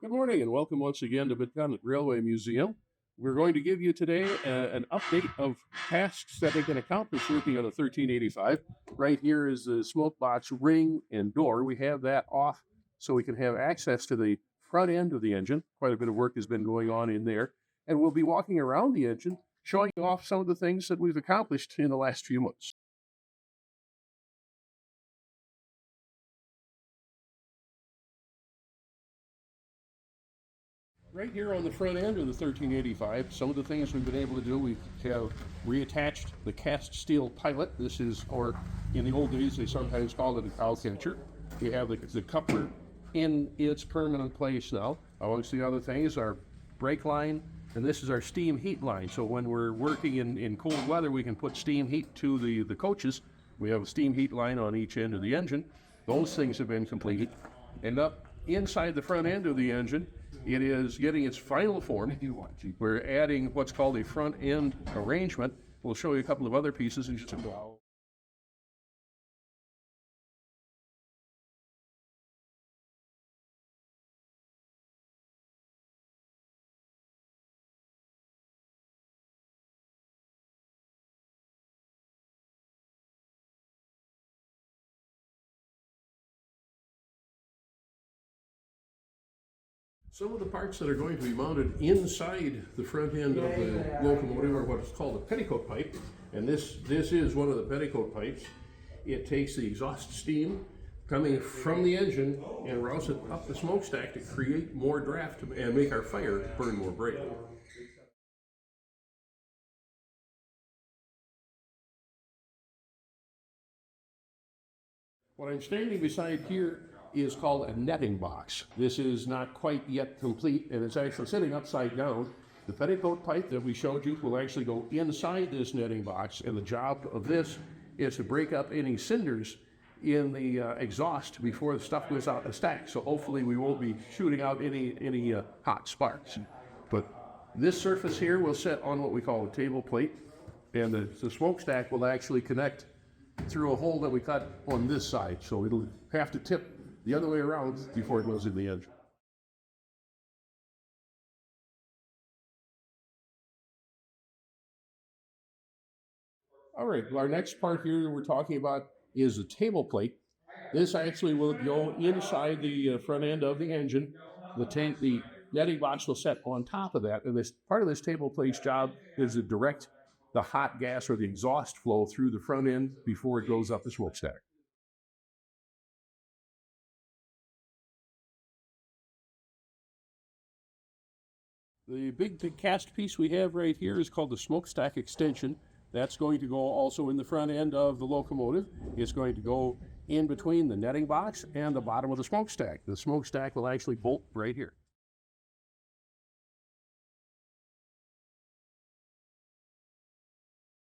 Good morning and welcome once again to Mid-Continent Railway Museum. We're going to give you today an update of tasks that they can accomplish working on a 1385. Right here is the smoke box ring and door. We have that off so we can have access to the front end of the engine. Quite a bit of work has been going on in there. And we'll be walking around the engine, showing you off some of the things that we've accomplished in the last few months. Right here on the front end of the 1385, some of the things we've been able to do, we have reattached the cast steel pilot. This is, or in the old days, they sometimes called it a cow catcher. We have the coupler in its permanent place now. Amongst the other things, our brake line, and this is our steam heat line. So when we're working in cold weather, we can put steam heat to the coaches. We have a steam heat line on each end of the engine. Those things have been completed. And up inside the front end of the engine, it is getting its final form. We're adding what's called a front end arrangement. We'll show you a couple of other pieces in just a while. Some of the parts that are going to be mounted inside the front end of the locomotive are what's called a petticoat pipe. And this is one of the petticoat pipes. It takes the exhaust steam coming from the engine and routes it up the smokestack to create more draft and make our fire burn more brightly. What I'm standing beside here is called a netting box. This is not quite yet complete, and it's actually sitting upside down. The petticoat pipe that we showed you will actually go inside this netting box, and the job of this is to break up any cinders in the exhaust before the stuff goes out the stack. So hopefully we won't be shooting out any hot sparks. But this surface here will set on what we call a table plate, and the smokestack will actually connect through a hole that we cut on this side. So it'll have to tip the other way around before it goes in the engine. All right, our next part here we're talking about is the table plate. This actually will go inside the front end of the engine. The netting box will set on top of that, and this part of this table plate's job is to direct the hot gas or the exhaust flow through the front end before it goes up the smokestack. The big cast piece we have right here is called the smokestack extension. That's going to go also in the front end of the locomotive. It's going to go in between the netting box and the bottom of the smokestack. The smokestack will actually bolt right here.